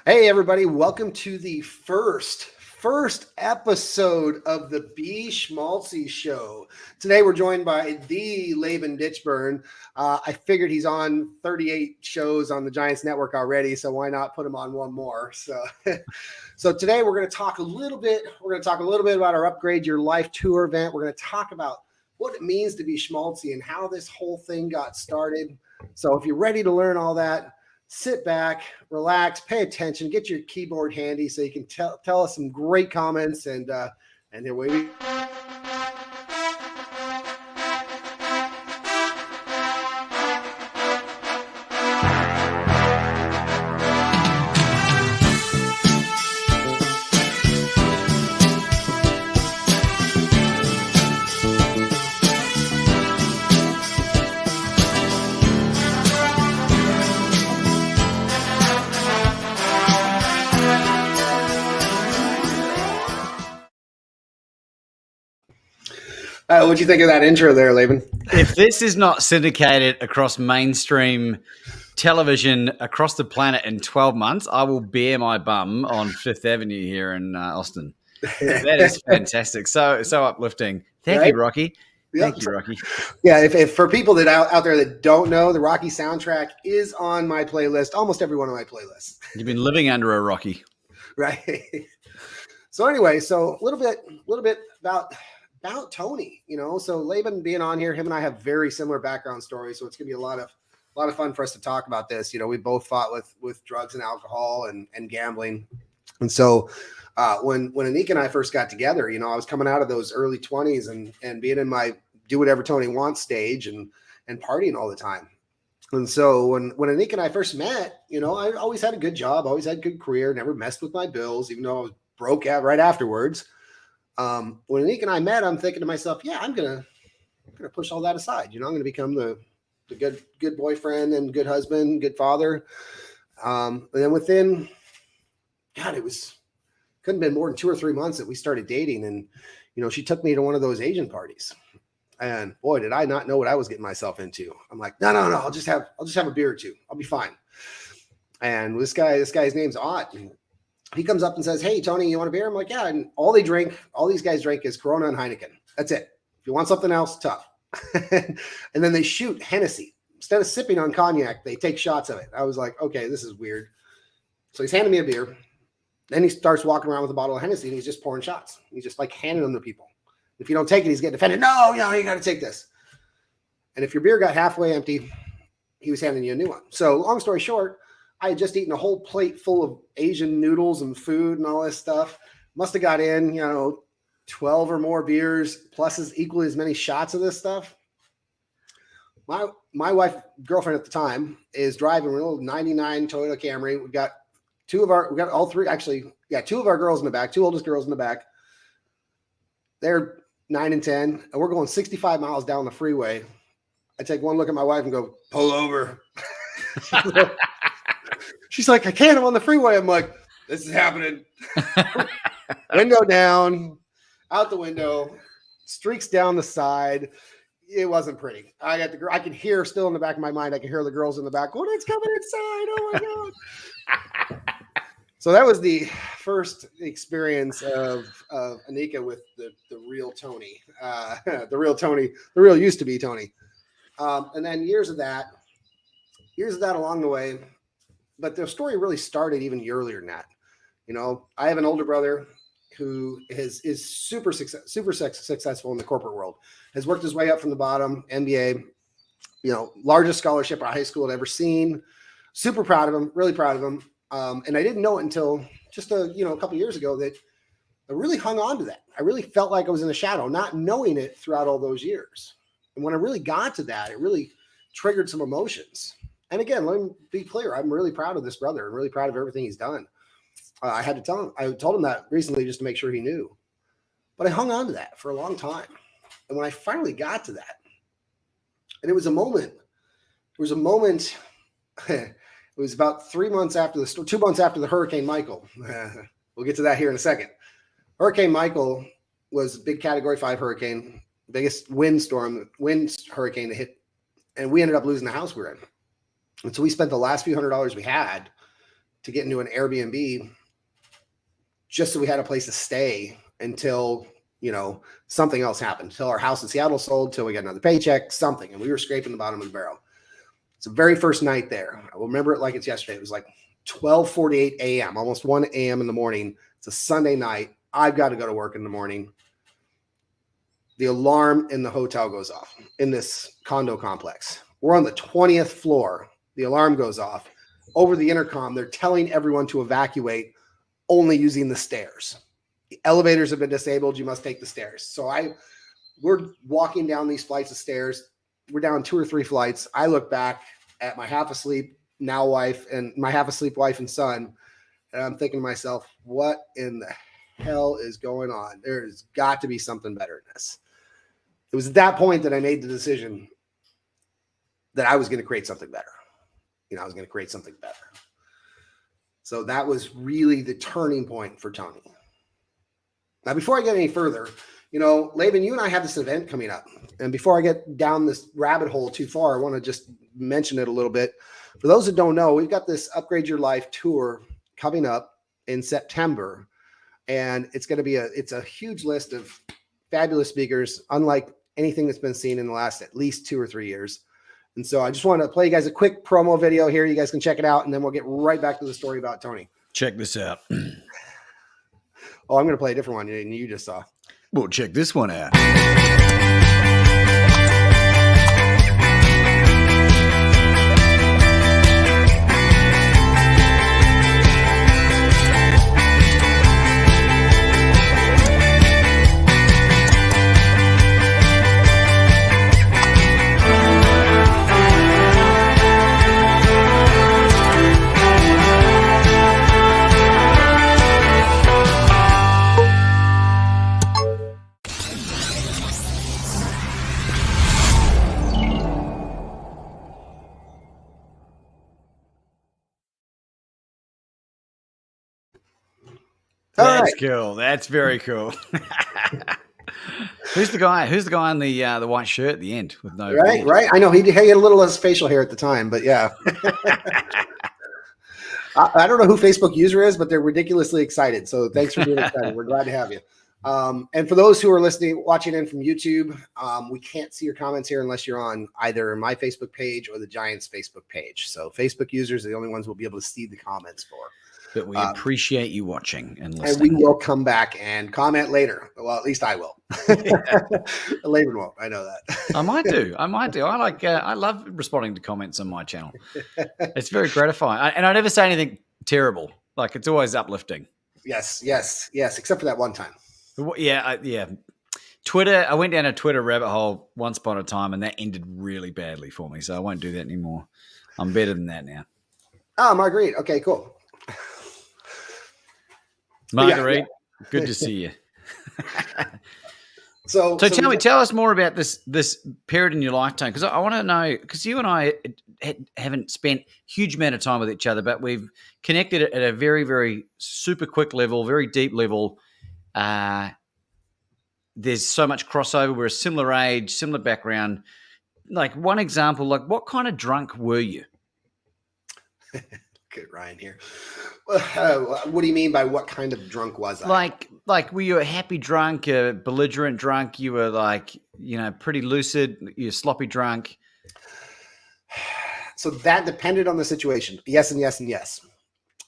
Hey everybody, welcome to the first episode of the Schmaltzy show. Today we're joined by the Laban Ditchburn. I figured he's on 38 shows on the Giants Network already, so why not put him on one more? So today we're going to talk a little bit. We're going to talk a little bit about our Upgrade Your Life tour event. We're going to talk about what it means to be Schmaltzy and how this whole thing got started. So if you're ready to learn all that, sit back, relax, pay attention, get your keyboard handy so you can tell us some great comments, and here we what'd you think of that intro there, Laban? If this is not syndicated across mainstream television across the planet in 12 months, I will bare my bum on Fifth Avenue here in Austin. That is fantastic. So uplifting. Thank you, Rocky. Yep. Thank you, Rocky. Yeah, if for people that out there that don't know, the Rocky soundtrack is on my playlist, almost every one of my playlists. You've been living under a Rocky. Right. So anyway, a little bit about Tony, so Laban being on here, him and I have very similar background stories. So it's going to be a lot of fun for us to talk about this. We both fought with drugs and alcohol and gambling. And so when Anika and I first got together, I was coming out of those early 20s and being in my do whatever Tony wants stage and partying all the time. And so when Anika and I first met, I always had a good job, always had a good career, never messed with my bills, even though I was broke out right afterwards. When Anika and I met, I'm thinking to myself, yeah, I'm gonna push all that aside. I'm gonna become the good boyfriend and good husband, good father. And then within, God, couldn't have been more than 2 or 3 months that we started dating. And, she took me to one of those Asian parties. And boy, did I not know what I was getting myself into. I'm like, no, I'll just have a beer or two. I'll be fine. And this guy's name's Ott. And he comes up and says, hey, Tony, you want a beer? I'm like, yeah. And all these guys drink is Corona and Heineken. That's it. If you want something else, tough. And then they shoot Hennessy. Instead of sipping on cognac, they take shots of it. I was like, okay, this is weird. So he's handing me a beer. Then he starts walking around with a bottle of Hennessy and he's just pouring shots. He's just like handing them to people. If you don't take it, he's getting offended. No, you got to take this. And if your beer got halfway empty, he was handing you a new one. So long story short, I had just eaten a whole plate full of Asian noodles and food and all this stuff. Must have got in, 12 or more beers, plus equally as many shots of this stuff. My wife, girlfriend at the time, is driving a little 99 Toyota Camry. We've got two of our girls in the back, two oldest girls in the back. They're 9 and 10, and we're going 65 miles down the freeway. I take one look at my wife and go, pull over. She's like, I can't. I'm on the freeway. I'm like, this is happening. Window down, out the window, streaks down the side. It wasn't pretty. I can hear still in the back of my mind. I can hear the girls in the back. It's coming inside. Oh my God. So that was the first experience of Anika with the real Tony, the real used to be Tony. And then years of that along the way. But the story really started even earlier than that. I have an older brother who is super successful in the corporate world, has worked his way up from the bottom, MBA, largest scholarship our high school had ever seen. Super proud of him, really proud of him. And I didn't know it until just a couple of years ago that I really hung on to that. I really felt like I was in the shadow, not knowing it throughout all those years. And when I really got to that, it really triggered some emotions. And again, let me be clear. I'm really proud of this brother. I'm really proud of everything he's done. I had to tell him. I told him that recently just to make sure he knew. But I hung on to that for a long time. And when I finally got to that, and it was a moment. It was about 2 months after the Hurricane Michael. We'll get to that here in a second. Hurricane Michael was a big Category 5 hurricane, biggest wind hurricane to hit. And we ended up losing the house we were in. And so we spent the last few $100s we had to get into an Airbnb just so we had a place to stay until, something else happened, until our house in Seattle sold, till we got another paycheck, something. And we were scraping the bottom of the barrel. It's the very first night there. I will remember it like it's yesterday. It was like 12:48 a.m., almost 1 a.m. in the morning. It's a Sunday night. I've got to go to work in the morning. The alarm in the hotel goes off in this condo complex. We're on the 20th floor. The alarm goes off. Over the intercom, they're telling everyone to evacuate only using the stairs. The elevators have been disabled. You must take the stairs. So we're walking down these flights of stairs. We're down 2 or 3 flights. I look back at my half asleep now wife and my half asleep wife and son. And I'm thinking to myself, what in the hell is going on? There's got to be something better than this. It was at that point that I made the decision that I was going to create something better. I was going to create something better. So that was really the turning point for Tony. Now, before I get any further, Laban, you and I have this event coming up. And before I get down this rabbit hole too far, I want to just mention it a little bit. For those that don't know, we've got this Upgrade Your Life tour coming up in September. And it's going to be it's a huge list of fabulous speakers, unlike anything that's been seen in the last at least 2 or 3 years. And so I just want to play you guys a quick promo video here. You guys can check it out, and then we'll get right back to the story about Tony. Check this out. Oh, I'm going to play a different one than you just saw. Well, check this one out. That's cool. That's very cool. Who's the guy? Who's the guy in the white shirt at the end with no beard? Right. I know he had a little less facial hair at the time, but yeah. I don't know who Facebook user is, but they're ridiculously excited. So thanks for being excited. We're glad to have you. And for those who are watching in from YouTube, we can't see your comments here unless you're on either my Facebook page or the Giants Facebook page. So Facebook users are the only ones we'll be able to see the comments for. But we appreciate you watching and listening. And we will come back and comment later. Well, at least I will. Laban won't. I know that. I might do. I love responding to comments on my channel. It's very gratifying. And I never say anything terrible. Like, it's always uplifting. Yes. Except for that one time. Yeah. Twitter. I went down a Twitter rabbit hole once upon a time, and that ended really badly for me. So I won't do that anymore. I'm better than that now. Oh, Marguerite. Okay, cool. Marguerite, good to see you. So tell us more about this period in your lifetime, because I want to know, because you and I haven't spent huge amount of time with each other, but we've connected at a very, very super quick level, very deep level. There's so much crossover. We're a similar age, similar background. Like, one example, like, what kind of drunk were you? Good, Ryan here. What do you mean by what kind of drunk was I? Like, were you a happy drunk, a belligerent drunk? You were like, pretty lucid. You're sloppy drunk. So that depended on the situation. Yes and yes and yes.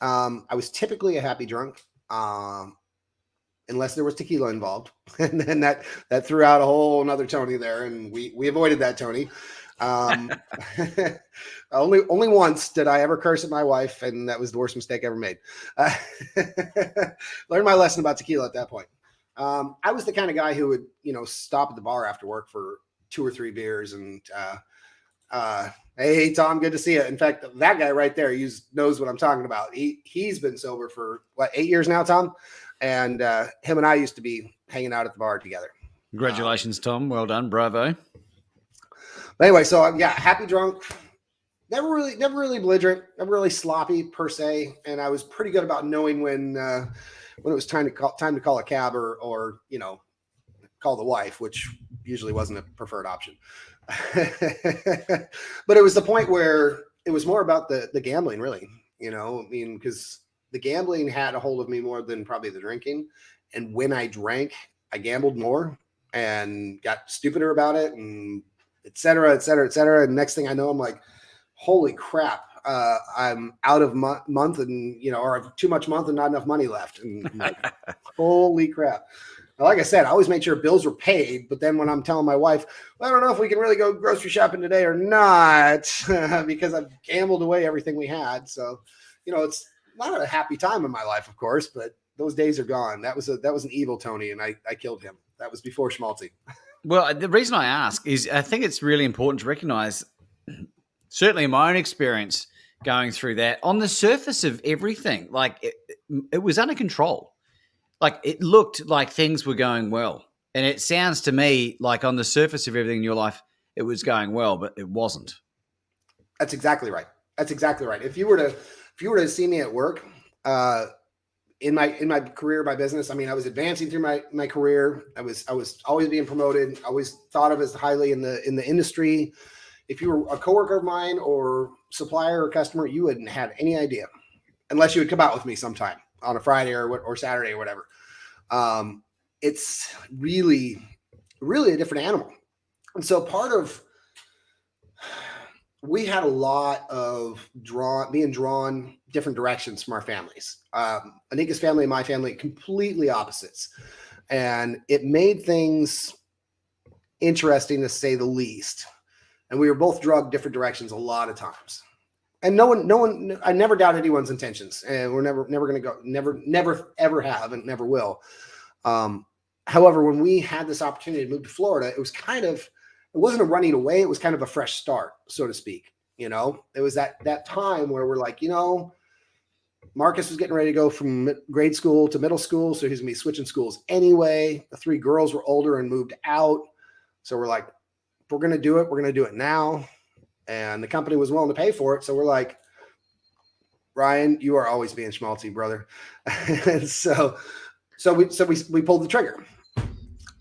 I was typically a happy drunk, unless there was tequila involved, and then that threw out a whole another Tony there, and we avoided that Tony. Only once did I ever curse at my wife, and that was the worst mistake I ever made. Learned my lesson about tequila at that point. I was the kind of guy who would, stop at the bar after work for 2 or 3 beers and, hey, Tom, good to see you. In fact, that guy right there knows what I'm talking about. He's been sober for 8 years now, Tom, and him and I used to be hanging out at the bar together. Congratulations, Tom. Well done. Bravo. But anyway, so happy drunk, never really belligerent, never really sloppy per se. And I was pretty good about knowing when it was time to call a cab or call the wife, which usually wasn't a preferred option. But it was the point where it was more about the gambling, really. I mean, because the gambling had a hold of me more than probably the drinking. And when I drank, I gambled more and got stupider about it, and et cetera, et cetera, et cetera. And next thing I know, I'm like, holy crap, I'm out of month and, or I have too much month and not enough money left. And I'm like, holy crap. Like I said, I always made sure bills were paid. But then when I'm telling my wife, well, I don't know if we can really go grocery shopping today or not, because I've gambled away everything we had. So, it's not a happy time in my life, of course, but those days are gone. That was an evil Tony, and I killed him. That was before Schmaltzy. Well, the reason I ask is I think it's really important to recognize, certainly in my own experience going through that, on the surface of everything, like it was under control. Like it looked like things were going well. And it sounds to me like on the surface of everything in your life, it was going well, but it wasn't. That's exactly right. That's exactly right. If you were to see me at work, in my career, my business, I mean, I was advancing through my career. I was always being promoted, always thought of as highly in the industry. If you were a coworker of mine or supplier or customer, you wouldn't have any idea unless you would come out with me sometime on a Friday or Saturday or whatever. It's really, really a different animal. And so we had a lot of being drawn different directions from our families. Anika's family and my family, completely opposites. And it made things interesting to say the least. And we were both drugged different directions a lot of times. And no one, I never doubt anyone's intentions, and we're never going to go, never, ever have, and never will. However, when we had this opportunity to move to Florida, it wasn't a running away. It was kind of a fresh start, so to speak. It was that time where we're like, Marcus was getting ready to go from grade school to middle school. So he's gonna be switching schools anyway. The 3 girls were older and moved out. So we're like, if we're going to do it, we're going to do it now. And the company was willing to pay for it. So we're like, Ryan, you are always being schmaltzy, brother. And so we pulled the trigger.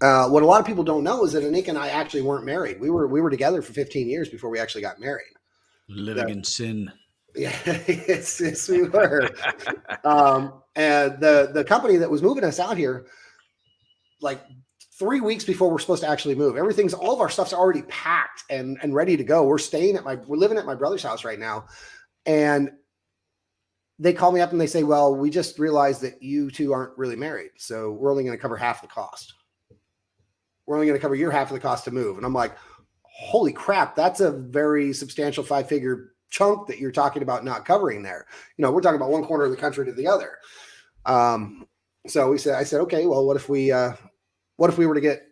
What a lot of people don't know is that Anika and I actually weren't married. We were together for 15 years before we actually got married. Living in sin. Yeah, yes, we were. And the company that was moving us out here, like 3 weeks before we're supposed to actually move, all of our stuff's already packed and ready to go. We're living at my brother's house right now. And they call me up and they say, well, we just realized that you two aren't really married. So we're only going to cover half the cost. We're only going to cover your half of the cost to move. And I'm like, holy crap, that's a very substantial 5-figure chunk that you're talking about not covering there. We're talking about one corner of the country to the other. So I said, okay, well, what if we were to get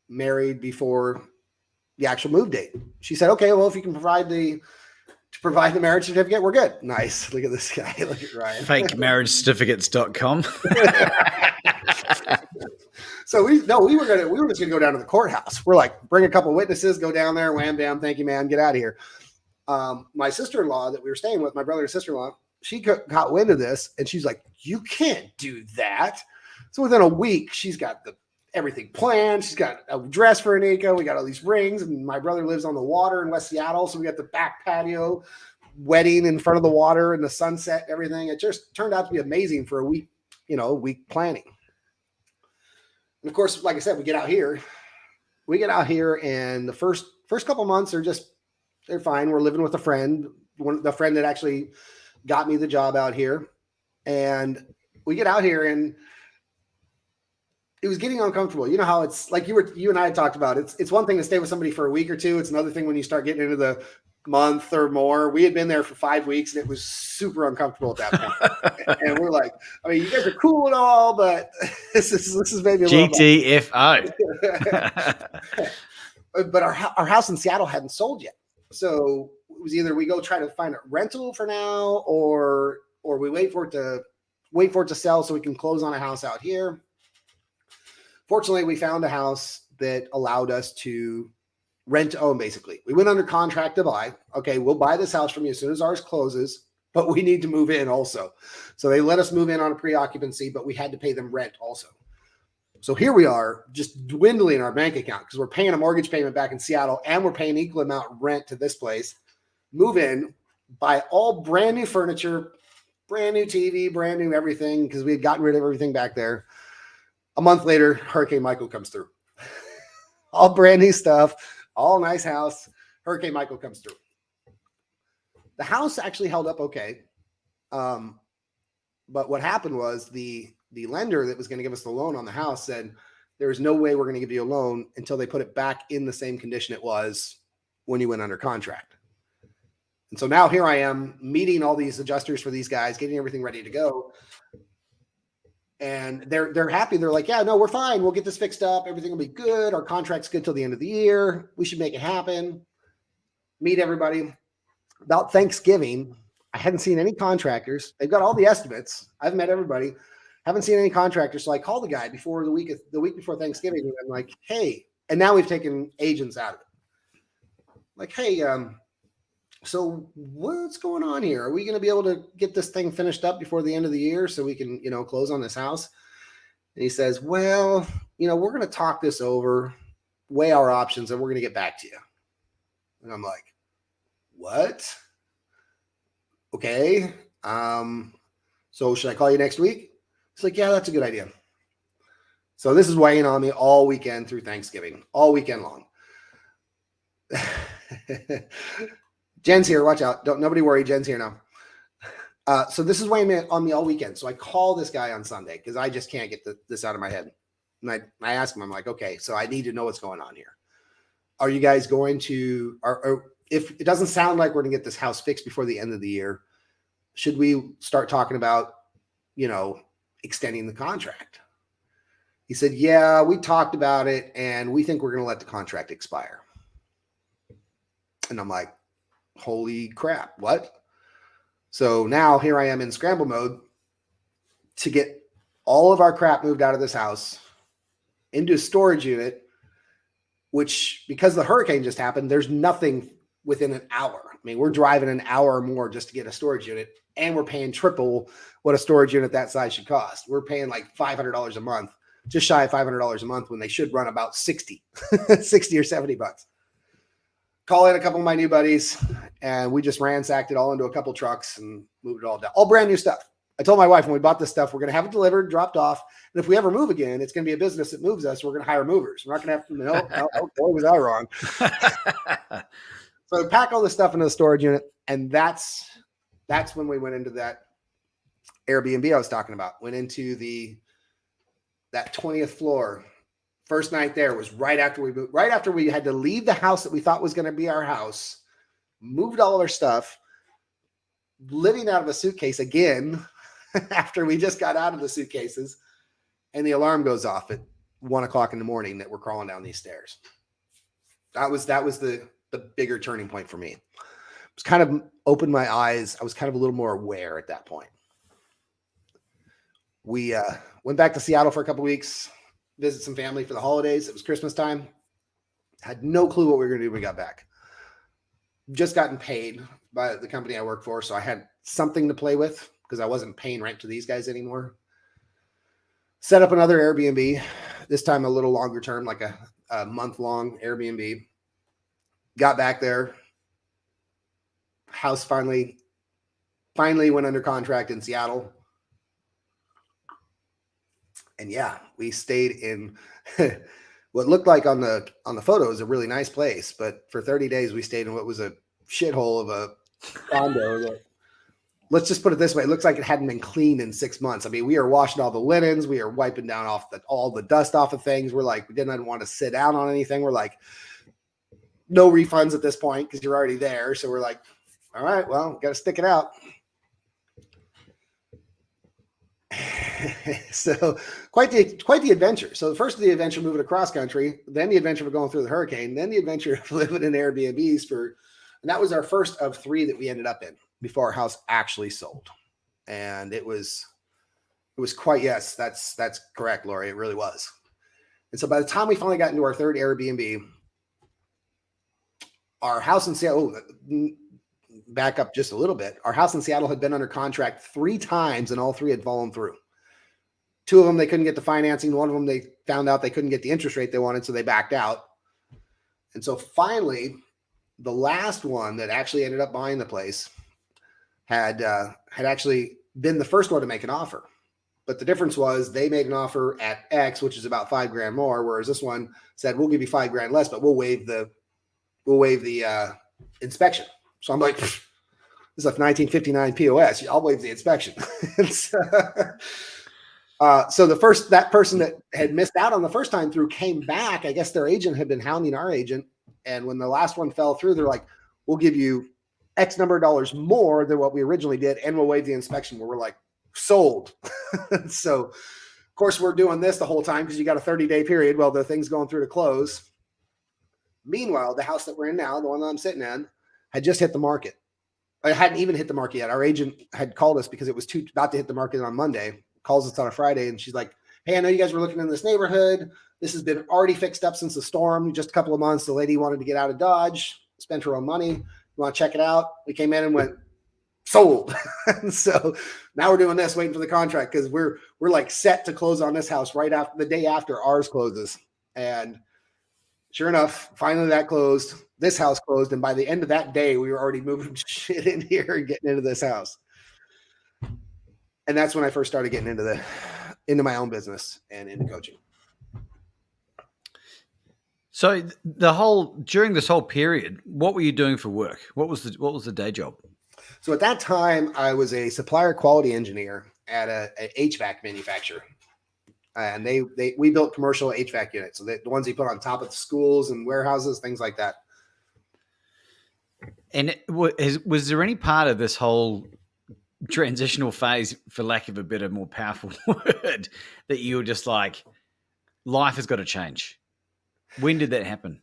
married before the actual move date? She said, okay, well, if you can provide the marriage certificate, we're good. Nice. Look at this guy. Look at Ryan. FakeMarriageCertificates.com. So we were just gonna go down to the courthouse. We're like, bring a couple witnesses, go down there, wham bam, thank you, man, get out of here. My sister-in-law that we were staying with, my brother and sister-in-law, she got wind of this, and she's like, you can't do that. So within a week, she's got everything planned. She's got a dress for Anika. We got all these rings, and my brother lives on the water in West Seattle, so we got the back patio wedding in front of the water and the sunset and everything. It just turned out to be amazing for a week planning. And of course, like I said, we get out here, and the first couple months they're fine. We're living with a friend, the friend that actually got me the job out here. And we get out here, and it was getting uncomfortable. You know how it's like you and I had talked about. It's one thing to stay with somebody for a week or two. It's another thing when you start getting into the month or more. We had been there for 5 weeks, and it was super uncomfortable at that point. And we're like, I mean, you guys are cool and all, but this is maybe a GTFO. But our house in Seattle hadn't sold yet, so it was either we go try to find a rental for now, or we wait for it to sell so we can close on a house out here. Fortunately, we found a house that allowed us to rent to own, basically. We went under contract to buy. Okay, we'll buy this house from you as soon as ours closes, but we need to move in also. So they let us move in on a pre-occupancy, but we had to pay them rent also. So here we are, just dwindling our bank account because we're paying a mortgage payment back in Seattle, and we're paying equal amount rent to this place. Move in, buy all brand new furniture, brand new TV, brand new everything, because we had gotten rid of everything back there. A month later, Hurricane Michael comes through. All brand new stuff, all nice house. Hurricane Michael comes through. The house actually held up okay. But what happened was the lender that was going to give us the loan on the house said, there's no way we're going to give you a loan until they put it back in the same condition it was when you went under contract. And so now here I am meeting all these adjusters for these guys, getting everything ready to go. And they're happy. They're like, yeah, no, we're fine. We'll get this fixed up. Everything will be good. Our contract's good till the end of the year. We should make it happen. Meet everybody. About Thanksgiving, I hadn't seen any contractors. They've got all the estimates. I've met everybody. Haven't seen any contractors. So I called the guy before the week before Thanksgiving. And I'm like, hey, and now we've taken agents out of it. Like, hey, so what's going on here? Are we going to be able to get this thing finished up before the end of the year so we can, close on this house? And he says, well, we're going to talk this over, weigh our options, and we're going to get back to you. And I'm like, what? Okay. So should I call you next week? He's like, yeah, that's a good idea. So this is weighing on me all weekend through Thanksgiving, all weekend long. Jen's here. Watch out. Nobody worry. Jen's here now. So this is weighing on me all weekend. So I call this guy on Sunday because I just can't get this out of my head. And I ask him, I'm like, okay, so I need to know what's going on here. Are you guys going to, or if it doesn't sound like we're going to get this house fixed before the end of the year, should we start talking about, extending the contract? He said, yeah, we talked about it and we think we're going to let the contract expire. And I'm like, holy crap, what? So now here I am in scramble mode to get all of our crap moved out of this house into a storage unit, which because the hurricane just happened, there's nothing within an hour. I mean, we're driving an hour or more just to get a storage unit, and we're paying triple what a storage unit that size should cost. We're paying like $500 a month, just shy of $500 a month when they should run about 60 or $70. Call in a couple of my new buddies, and we just ransacked it all into a couple trucks and moved it all down. All brand new stuff. I told my wife when we bought this stuff, we're going to have it delivered, dropped off. And if we ever move again, it's going to be a business that moves us. We're going to hire movers. We're not going to have to, oh, boy, was I wrong. So pack all this stuff into the storage unit. And that's when we went into that Airbnb I was talking about. Went into that 20th floor. First night there was right after we had to leave the house that we thought was going to be our house, moved all of our stuff, living out of a suitcase again after we just got out of the suitcases, and the alarm goes off at 1:00 in the morning that we're crawling down these stairs. That was the bigger turning point for me. It was kind of opened my eyes. I was kind of a little more aware at that point. We went back to Seattle for a couple weeks, visit some family for the holidays. It was Christmas time. Had no clue what we were going to do when we got back. Just gotten paid by the company I work for, so I had something to play with because I wasn't paying rent to these guys anymore. Set up another Airbnb, this time a little longer term, like a month-long Airbnb. Got back there. House finally went under contract in Seattle. And yeah, we stayed in what looked like on the photos a really nice place, but for 30 days we stayed in what was a shithole of a condo. That, let's just put it this way, it looks like it hadn't been cleaned in 6 months. I mean, we are washing all the linens, we are wiping down all the dust off of things. We're like, we didn't want to sit down on anything. We're like, no refunds at this point because you're already there. So we're like, all right, well, got to stick it out. So quite the adventure. So the first of the adventure moving across country, then the adventure of going through the hurricane, then the adventure of living in Airbnbs and that was our first of 3 that we ended up in before our house actually sold. And it was quite, yes, that's correct, Lori. It really was. And so by the time we finally got into our 3rd Airbnb, our house in Seattle, back up just a little bit. Our house in Seattle had been under contract 3 times and all 3 had fallen through. 2 of them, they couldn't get the financing. 1 of them, they found out they couldn't get the interest rate they wanted, so they backed out. And so finally, the last one that actually ended up buying the place, had actually been the first one to make an offer. But the difference was they made an offer at X, which is about $5,000 more, whereas this one said, we'll give you $5,000 less, but we'll waive the inspection. So I'm like, this is like 1959 POS. I'll waive the inspection. So that person that had missed out on the first time through came back. I guess their agent had been hounding our agent. And when the last one fell through, they're like, we'll give you X number of dollars more than what we originally did. And we'll waive the inspection. Where we're like, sold. So of course we're doing this the whole time because you got a 30-day period while the thing's going through to close. Meanwhile, the house that we're in now, the one that I'm sitting in, had just hit the market. It hadn't even hit the market yet. Our agent had called us because it was about to hit the market on Monday. Calls us on a Friday, and she's like, hey, I know you guys were looking in this neighborhood. This has been already fixed up since the storm. Just a couple of months. The lady wanted to get out of Dodge, spent her own money. You want to check it out? We came in and went, sold. And so now we're doing this, waiting for the contract because we're like set to close on this house right after the day after ours closes. And sure enough, finally that closed. This house closed, and by the end of that day, we were already moving shit in here and getting into this house. And that's when I first started getting into my own business and into coaching. So during this whole period, what were you doing for work? What was the day job? So at that time, I was a supplier quality engineer at a HVAC manufacturer, and we built commercial HVAC units, so the ones you put on top of the schools and warehouses, things like that. And was there any part of this whole transitional phase, for lack of a better, more powerful word, that you were just like, life has got to change? When did that happen?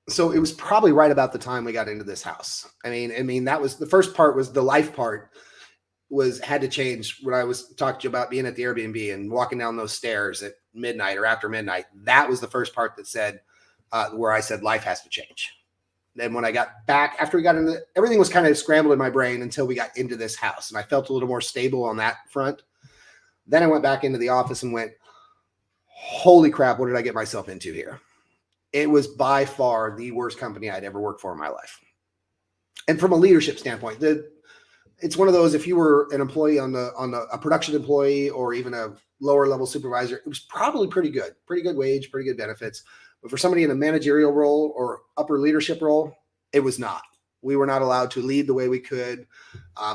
So it was probably right about the time we got into this house. I mean, that was the first part. Was the life part had to change when I was talking to you about being at the Airbnb and walking down those stairs at midnight or after midnight. That was the first part that said, where I said life has to change. Then when I got back, after we got into everything was kind of scrambled in my brain until we got into this house, and I felt a little more stable on that front. Then I went back into the office and went, holy crap, what did I get myself into here? It was by far the worst company I'd ever worked for in my life. And from a leadership standpoint, it's one of those, if you were an employee a production employee or even a lower level supervisor, it was probably pretty good wage, pretty good benefits. But for somebody in a managerial role or upper leadership role, it was not. We were not allowed to lead the way we could.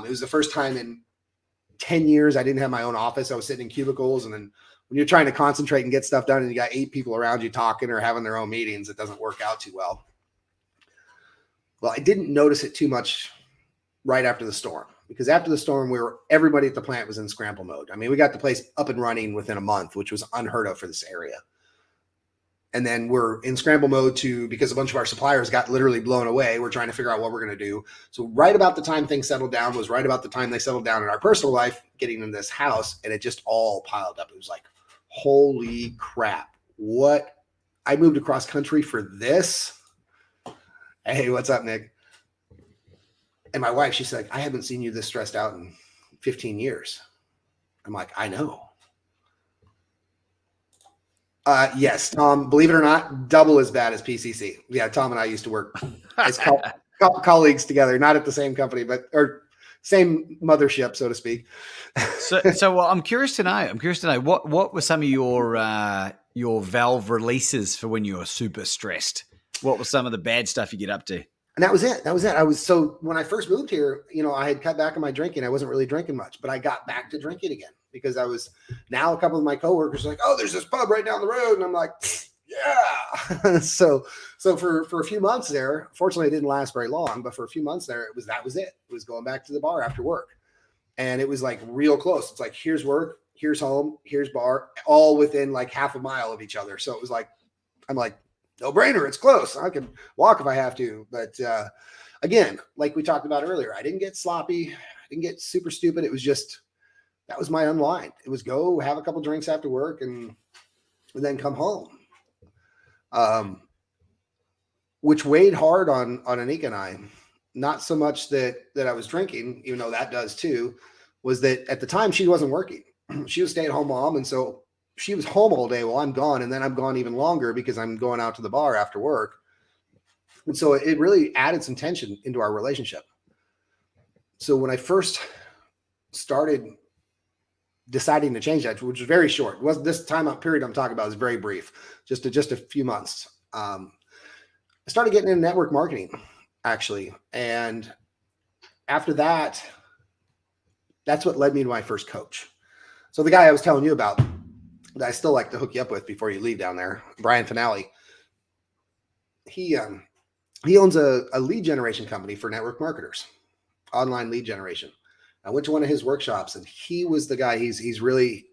It was the first time in 10 years I didn't have my own office. I was sitting in cubicles, and then when you're trying to concentrate and get stuff done and you got 8 people around you talking or having their own meetings, it doesn't work out too well. Well, I didn't notice it too much right after the storm, because after the storm, everybody at the plant was in scramble mode. I mean, we got the place up and running within a month, which was unheard of for this area. And then we're in scramble mode because a bunch of our suppliers got literally blown away. We're trying to figure out what we're going to do. So right about the time things settled down was right about the time they settled down in our personal life, getting in this house, and it just all piled up. It was like, holy crap. What? I moved across country for this? Hey, what's up, Nick? And my wife, she's like, I haven't seen you this stressed out in 15 years. I'm like, I know. Yes, Tom, believe it or not, double as bad as PCC. Yeah, Tom and I used to work as colleagues together, not at the same company, or same mothership, so to speak. So I'm curious to know what were some of your valve releases for when you were super stressed? What was some of the bad stuff you get up to? And that was it. So when I first moved here, I had cut back on my drinking. I wasn't really drinking much, but I got back to drinking again because now a couple of my coworkers are like, oh, there's this pub right down the road. And I'm like, yeah. so for a few months there, fortunately it didn't last very long, but for a few months there, that was it. It was going back to the bar after work. And it was like real close. It's like, here's work, here's home, here's bar, all within like half a mile of each other. So it was like, I'm like, no brainer. It's close. I can walk if I have to. But again, like we talked about earlier, I didn't get sloppy. I didn't get super stupid. It was just, that was my unwind. It was go have a couple drinks after work and then come home. Which weighed hard on Anika and I. Not so much that I was drinking, even though that does too, was that at the time she wasn't working. She was a stay-at-home mom. And so she was home all day while I'm gone. And then I'm gone even longer because I'm going out to the bar after work. And so it really added some tension into our relationship. So when I first started deciding to change that, which was very short, was this time out period I'm talking about is very brief, just a few months. I started getting into network marketing actually. And after that, that's what led me to my first coach. So the guy I was telling you about that I still like to hook you up with before you leave down there, Brian Finale, he owns a lead generation company for network marketers, online lead generation. I went to one of his workshops and he was the guy, he's really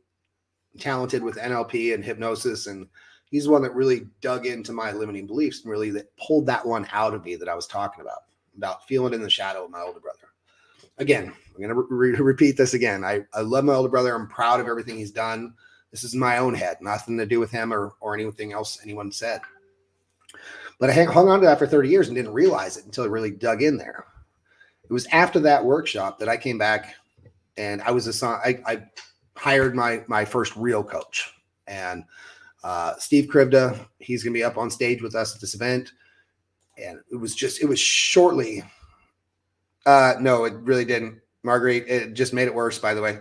talented with NLP and hypnosis. And he's the one that really dug into my limiting beliefs and really that pulled that one out of me that I was talking about feeling in the shadow of my older brother. Again, I'm going to repeat this again. I love my older brother. I'm proud of everything he's done. This is my own head, nothing to do with him or anything else anyone said. But I hung on to that for 30 years and didn't realize it until I really dug in there. It was after that workshop that I came back and I was I hired my first real coach. And Steve Krivda, he's going to be up on stage with us at this event. And it was shortly. No, it really didn't. Marguerite, it just made it worse, by the way.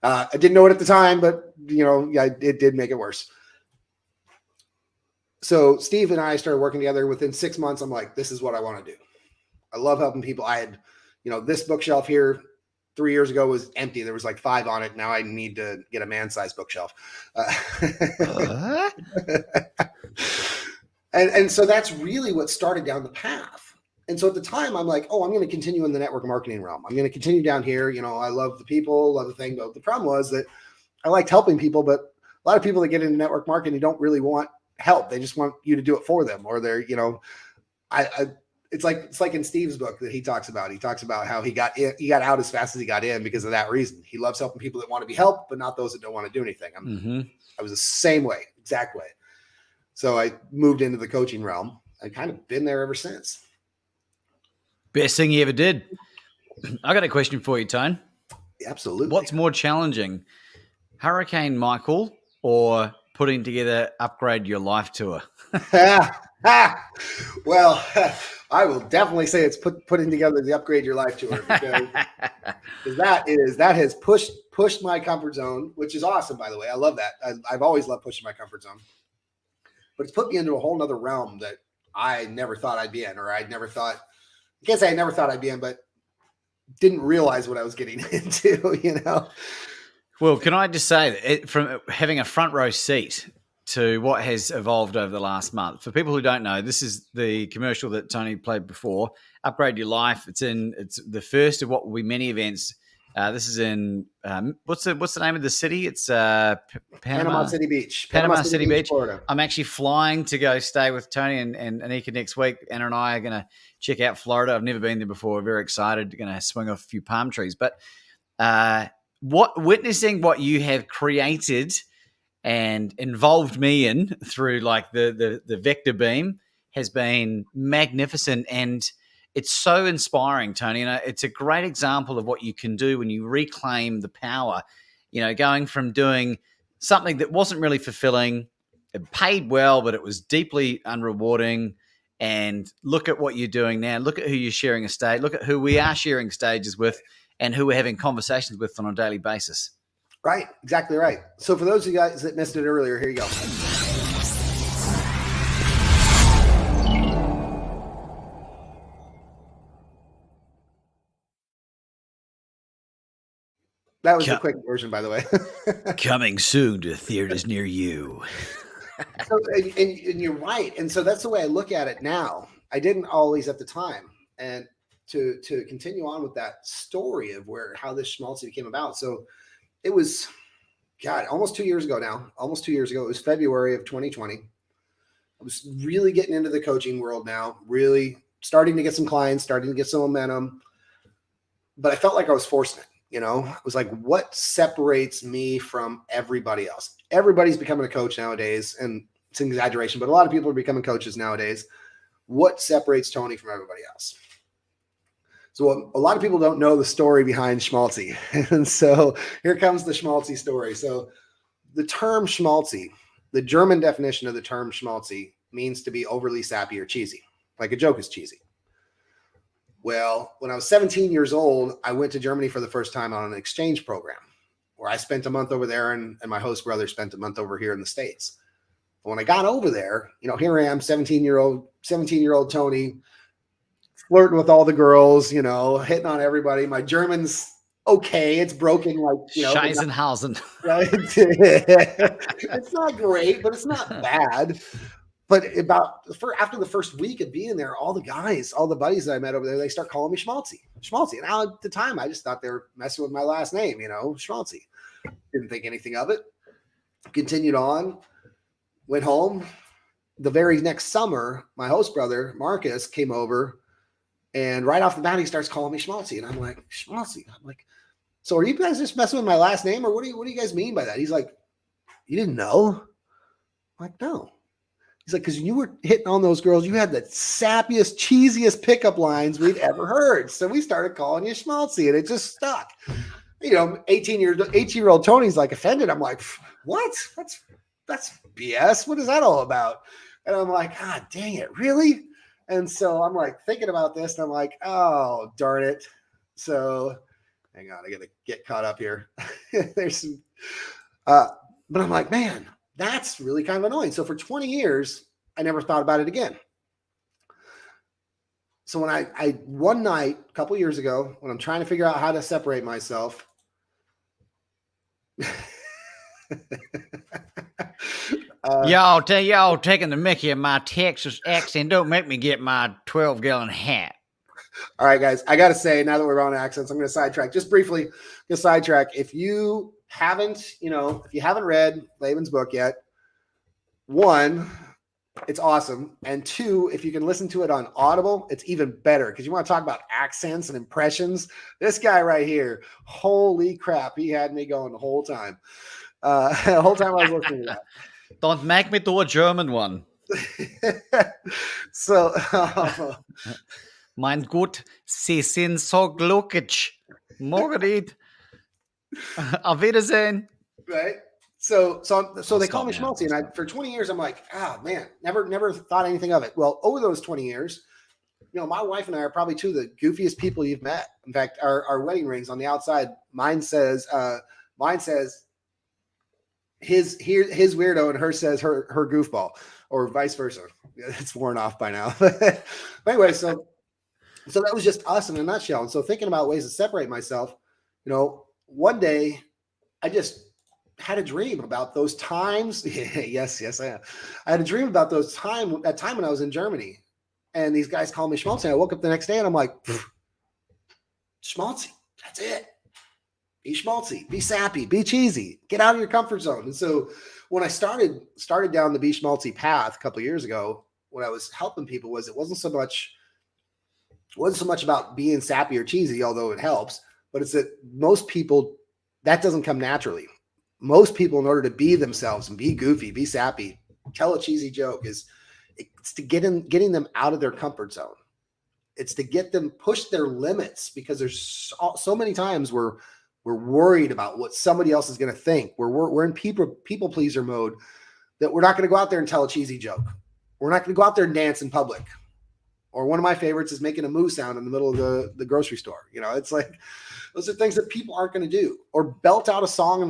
I didn't know it at the time, but it did make it worse. So Steve and I started working together. Within 6 months, I'm like, this is what I want to do. I love helping people. I had, this bookshelf here 3 years ago was empty. There was like 5 on it. Now I need to get a man-sized bookshelf. And so that's really what started down the path. And so at the time, I'm like, I'm going to continue in the network marketing realm. I'm going to continue down here. I love the people, love the thing. But the problem was that I liked helping people, but a lot of people that get into network marketing don't really want help. They just want you to do it for them, or they're, it's like in Steve's book that he talks about. He talks about how he got out as fast as he got in because of that reason. He loves helping people that want to be helped, but not those that don't want to do anything. I was the same way, exact way. So I moved into the coaching realm. I've kind of been there ever since. Best thing you ever did. I got a question for you, Tone. Absolutely. What's more challenging, Hurricane Michael or putting together Upgrade Your Life tour? Well, I will definitely say it's putting together the Upgrade Your Life tour because that has pushed my comfort zone, which is awesome, by the way. I love that. I've always loved pushing my comfort zone, but it's put me into a whole nother realm that I never thought I'd be in, or I never thought I'd be in, but didn't realize what I was getting into, Well, can I just say that from having a front row seat to what has evolved over the last month, for people who don't know, this is the commercial that Tony played before, Upgrade Your Life. It's the first of what will be many events. This is in what's the name of the city? It's Panama City Beach. Panama City Beach, Florida. I'm actually flying to go stay with Tony and Anika next week. Anna and I are going to check out Florida. I've never been there before. We're very excited. Going to swing off a few palm trees. But witnessing what you have created and involved me in through like the vector beam has been magnificent, and it's so inspiring, Tony. It's a great example of what you can do when you reclaim the power, going from doing something that wasn't really fulfilling, it paid well, but it was deeply unrewarding. And look at what you're doing now. Look at who you're sharing a stage. Look at who we are sharing stages with and who we're having conversations with on a daily basis. Right. Exactly right. So for those of you guys that missed it earlier, here you go. That was a quick version, by the way. Coming soon to theaters near you. So, and you're right. And so that's the way I look at it now. I didn't always at the time. And to continue on with that story of how this Schmaltzy came about. So it was, almost 2 years ago now. Almost 2 years ago. It was February of 2020. I was really getting into the coaching world now, really starting to get some clients, starting to get some momentum. But I felt like I was forcing it. I was like, what separates me from everybody else? Everybody's becoming a coach nowadays, and it's an exaggeration, but a lot of people are becoming coaches nowadays. What separates Tony from everybody else? So a lot of people don't know the story behind Schmaltzy. And so here comes the Schmaltzy story. So the term Schmaltzy, the German definition of the term Schmaltzy means to be overly sappy or cheesy, like a joke is cheesy. Well, when I was 17 years old, I went to Germany for the first time on an exchange program where I spent a month over there and my host brother spent a month over here in the States. When I got over there, here I am, 17-year-old Tony, flirting with all the girls, hitting on everybody. My German's okay. It's broken, Scheisenhausen. Right? It's not great, but it's not bad. But after the first week of being there, all the buddies that I met over there, they start calling me Schmaltzy. And now at the time, I just thought they were messing with my last name, Schmaltzy. Didn't think anything of it. Continued on, went home. The very next summer, my host brother, Marcus, came over. And right off the bat, he starts calling me Schmaltzy. And I'm like, Schmaltzy. I'm like, so are you guys just messing with my last name? Or what do you guys mean by that? He's like, you didn't know? I'm like, no. He's like, because you were hitting on those girls, you had the sappiest, cheesiest pickup lines we'd ever heard. So we started calling you Schmaltzy, and it just stuck. 18-year-old Tony's like offended. I'm like, what? That's BS. What is that all about? And I'm like, God dang it, really? And so I'm like thinking about this, and I'm like, oh, darn it. So hang on, I got to get caught up here. There's some, but I'm like, man, that's really kind of annoying. So for 20 years, I never thought about it again. So when I one night, a couple years ago, when I'm trying to figure out how to separate myself, y'all taking the mickey of my Texas accent. Don't make me get my 12-gallon hat. All right, guys, I got to say, now that we're on accents, I'm going to sidetrack just briefly. If you haven't read Laban's book yet, one, it's awesome. And two, if you can listen to it on Audible, it's even better because you want to talk about accents and impressions. This guy right here, holy crap, he had me going the whole time. The whole time I was listening to that. Don't make me do a German one. So, mein Gott, Sie sind so glücklich. Margaret. Auf Wiedersehen. Right. So they call me Schmaltzy, and for 20 years, I'm like, man, never thought anything of it. Well, over those 20 years, my wife and I are probably two of the goofiest people you've met. In fact, our wedding rings on the outside, mine says his weirdo and hers says her goofball, or vice versa. It's worn off by now. But anyway, so that was just us in a nutshell. And so thinking about ways to separate myself, one day I just had a dream about those times. Yes, I have. I had a dream about that time when I was in Germany, and these guys called me Schmaltzy. I woke up the next day and I'm like, Schmaltzy, that's it. Be schmaltzy, be sappy, be cheesy, get out of your comfort zone. And so when I started down the be schmaltzy path a couple of years ago, what I was helping people it wasn't so much about being sappy or cheesy, although it helps, but it's that most people, that doesn't come naturally. Most people, in order to be themselves and be goofy, be sappy, tell a cheesy joke, it's to getting them out of their comfort zone. It's to get them push their limits, because there's so many times where we're worried about what somebody else is going to think. We're in people pleaser mode, that we're not going to go out there and tell a cheesy joke. We're not going to go out there and dance in public. Or one of my favorites is making a moo sound in the middle of the grocery store. It's like, those are things that people aren't going to do. Or belt out a song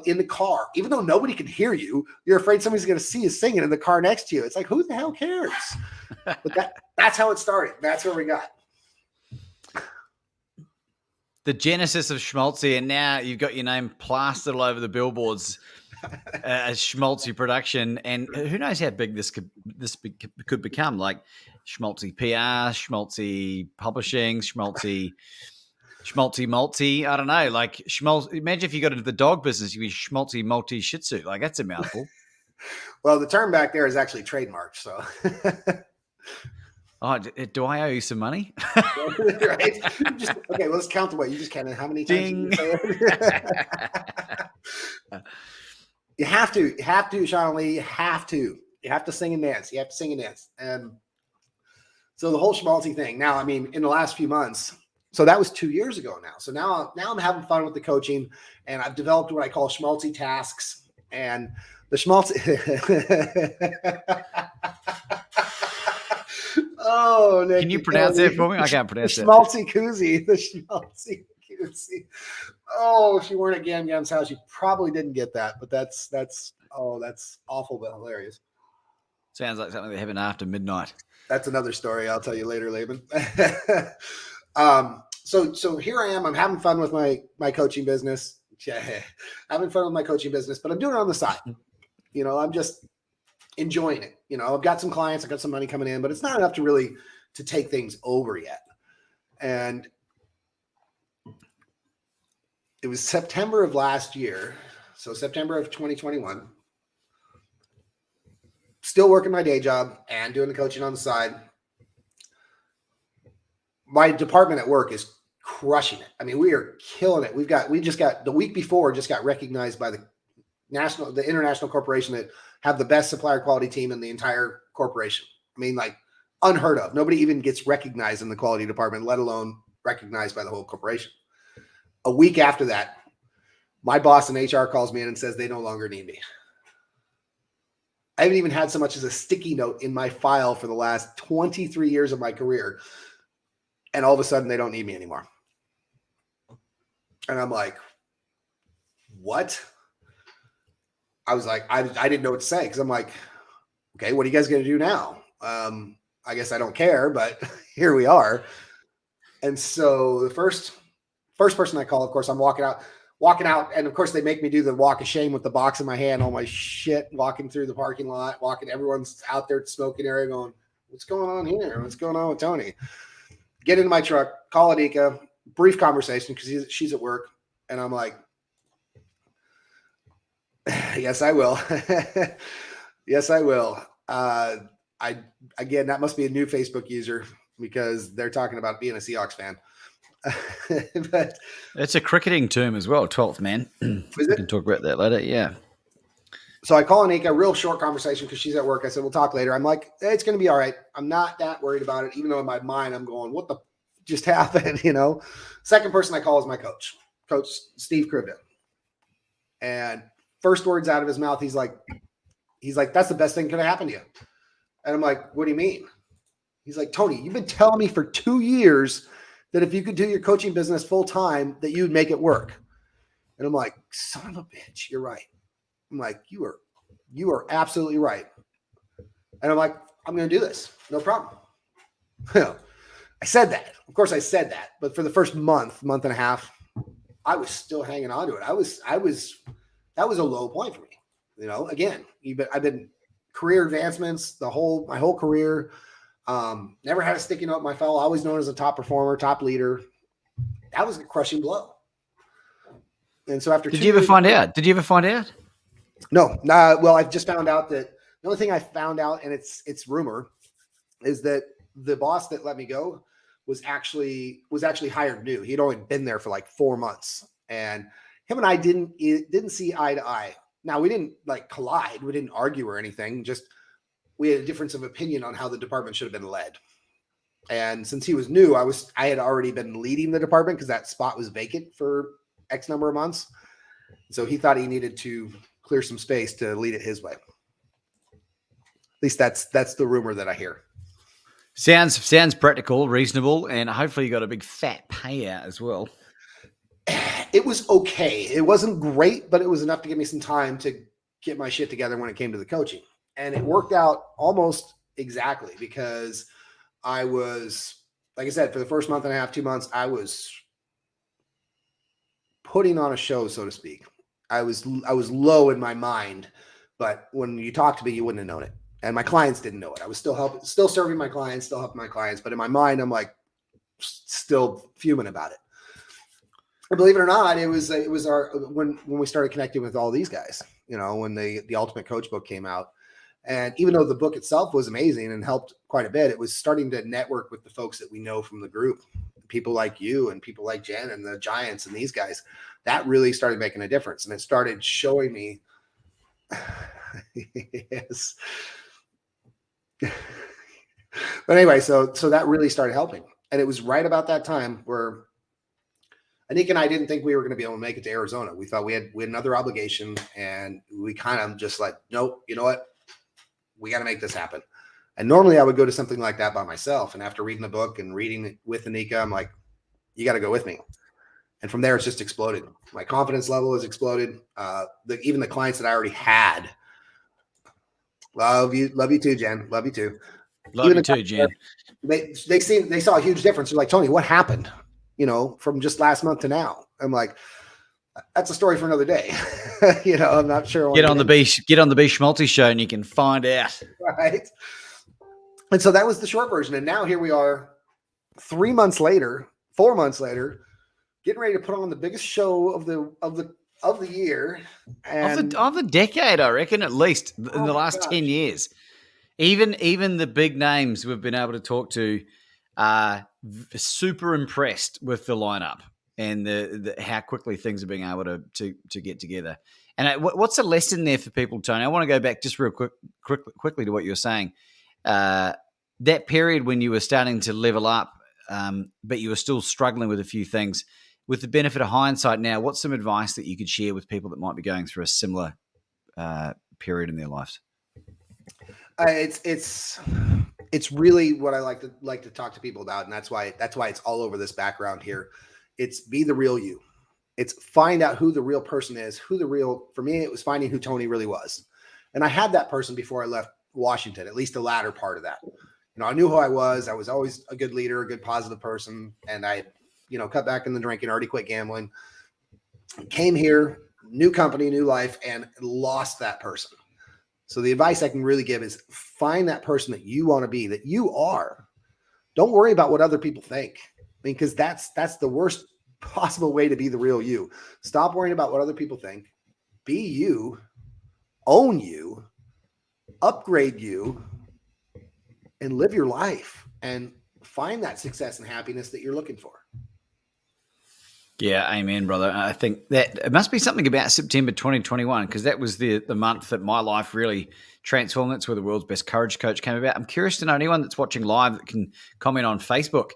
in the car, even though nobody can hear you. You're afraid somebody's going to see you singing in the car next to you. It's like, who the hell cares? But that's how it started. That's where we got. The genesis of Schmaltzy, and now you've got your name plastered all over the billboards as Schmaltzy Production, and who knows how big this could become? Like Schmaltzy PR, Schmaltzy Publishing, Schmaltzy Multi. I don't know. Like Schmaltzy. Imagine if you got into the dog business, you'd be Schmaltzy Multi Shih Tzu. Like, that's a mouthful. Well, the term back there is actually trademarked, so. Oh, do I owe you some money? Right? Okay, let's count the way. You just counted how many times you say it. You have to, Sean Lee. You have to sing and dance. And so the whole schmaltzy thing. Now, I mean, in the last few months, so that was 2 years ago now. So now I'm having fun with the coaching, and I've developed what I call schmaltzy tasks. And the schmaltzy. Oh, Nick, Can you pronounce that for me? I can't pronounce the that. Schmaltzy koozie. The Schmaltzy koozie. Oh, if you weren't at Gam Gam's house, you probably didn't get that. But that's awful but hilarious. Sounds like something they have after midnight. That's another story I'll tell you later, Laban. So here I am. I'm having fun with my coaching business. Yeah, having fun with my coaching business, but I'm doing it on the side. I'm just enjoying it. I've got some clients, I've got some money coming in, but it's not enough to take things over yet. And it was September of last year. So September of 2021, still working my day job and doing the coaching on the side. My department at work is crushing it. I mean, we are killing it. We just got the week before just got recognized by the international corporation that have the best supplier quality team in the entire corporation. I mean, like unheard of. Nobody even gets recognized in the quality department, let alone recognized by the whole corporation. A week after that, my boss in HR calls me in and says they no longer need me. I haven't even had so much as a sticky note in my file for the last 23 years of my career. And all of a sudden they don't need me anymore. And I'm like, what? I was like, I didn't know what to say because I'm like, okay, what are you guys going to do now? I guess I don't care, but here we are. And so the first person I call, of course, I'm walking out. And of course they make me do the walk of shame with the box in my hand, all my shit, walking through the parking lot, everyone's out there at the smoking area going, what's going on here? What's going on with Tony? Get into my truck, call Anika, brief conversation because she's at work. And I'm like, yes, I will. Yes, I will. Again, that must be a new Facebook user because they're talking about being a Seahawks fan. But it's a cricketing term as well, 12th man. We can talk about that later. Yeah. So I call Anika, real short conversation because she's at work. I said, we'll talk later. I'm like, hey, it's going to be all right. I'm not that worried about it, even though in my mind I'm going, what the just happened, Second person I call is my coach Steve Cribden. And first words out of his mouth, he's like, that's the best thing could have happened to you. And I'm like, what do you mean? He's like, Tony, you've been telling me for 2 years that if you could do your coaching business full time, that you'd make it work. And I'm like, son of a bitch, you're right. I'm like, you are absolutely right. And I'm like, I'm going to do this. No problem. I said that. Of course I said that. But for the first month and a half, I was still hanging on to it. That was a low point for me. Again, I've been career advancements, my whole career. Never had a sticky note in my file. Always known as a top performer, top leader. That was a crushing blow. And so after Did you ever find out? No. Well, I've just found out that the only thing I found out, and it's rumor, is that the boss that let me go was actually hired new. He'd only been there for like 4 months, and him and I didn't see eye to eye. Now we didn't like collide. We didn't argue or anything. Just we had a difference of opinion on how the department should have been led. And since he was new, I had already been leading the department because that spot was vacant for X number of months. So he thought he needed to clear some space to lead it his way. At least that's the rumor that I hear. Sounds practical, reasonable, and hopefully you got a big fat payout as well. It was okay. It wasn't great, but it was enough to give me some time to get my shit together when it came to the coaching. And it worked out almost exactly because I was, like I said, for the first month and a half, 2 months, I was putting on a show, so to speak. I was low in my mind, but when you talked to me, you wouldn't have known it. And my clients didn't know it. I was still serving my clients, still helping my clients. But in my mind, I'm like still fuming about it. And believe it or not, it was when we started connecting with all these guys, when the Ultimate Coach book came out. And even though the book itself was amazing and helped quite a bit, it was starting to network with the folks that we know from the group, people like you and people like Jen and the Giants and these guys. That really started making a difference. And it started showing me, yes. But anyway, so that really started helping. And it was right about that time where Anika and I didn't think we were going to be able to make it to Arizona. We thought we had another obligation, and we kind of just like, nope, you know what? We got to make this happen. And normally I would go to something like that by myself. And after reading the book and reading it with Anika, I'm like, you got to go with me. And from there, it's just exploded. My confidence level has exploded. Even the clients that I already had, love you too, Jen. Love you too. Love you too, Jen. They saw a huge difference. They're like, Tony, what happened? From just last month to now. I'm like, that's a story for another day. I'm not sure. Get on the Schmaltzy show and you can find out. Right. And so that was the short version. And now here we are 4 months later, getting ready to put on the biggest show of the year and of the decade, I reckon, at least in the last 10 years. Even the big names we've been able to talk to are super impressed with the lineup and the how quickly things are being able to get together. And what's the lesson there for people, Tony? I want to go back just real quickly to what you were saying. That period when you were starting to level up, but you were still struggling with a few things. With the benefit of hindsight now, what's some advice that you could share with people that might be going through a similar period in their lives? It's really what I like to talk to people about, and that's why it's all over this background here. It's be the real you. It's find out who the real person is. For me, it was finding who Tony really was, and I had that person before I left Washington. At least the latter part of that. I knew who I was. I was always a good leader, a good positive person, and I, cut back in the drinking, already quit gambling. Came here, new company, new life, and lost that person. So the advice I can really give is find that person that you want to be, that you are. Don't worry about what other people think. Because that's the worst possible way to be the real you. Stop worrying about what other people think. Be you, own you, upgrade you, and live your life and find that success and happiness that you're looking for. Yeah, amen, brother. I think that it must be something about September 2021 because that was the month that my life really transformed. That's where the world's best courage coach came about. I'm curious to know anyone that's watching live that can comment on Facebook.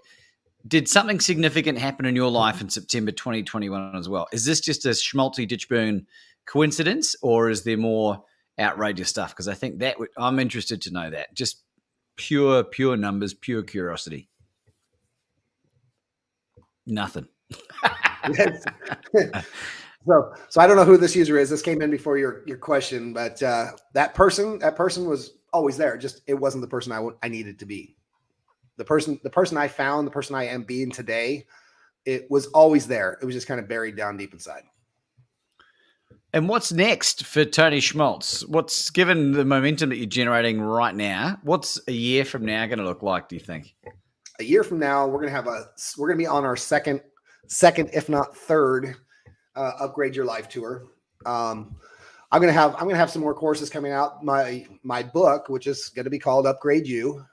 Did something significant happen in your life in September 2021 as well? Is this just a Schmaltzy Ditchburn coincidence or is there more outrageous stuff? Because I think I'm interested to know that. Just pure numbers, pure curiosity. Nothing. So I don't know who this user is. This came in before your question, but that person was always there. Just it wasn't the person I needed to be. The person I found, the person I am being today, it was always there. It was just kind of buried down deep inside. And what's next for Tony Schmaltz? What's given the momentum that you're generating right now? What's a year from now going to look like? Do you think? A year from now, we're going to be on our second, if not third, Upgrade Your Life tour. I'm going to have some more courses coming out. My book, which is going to be called Upgrade You,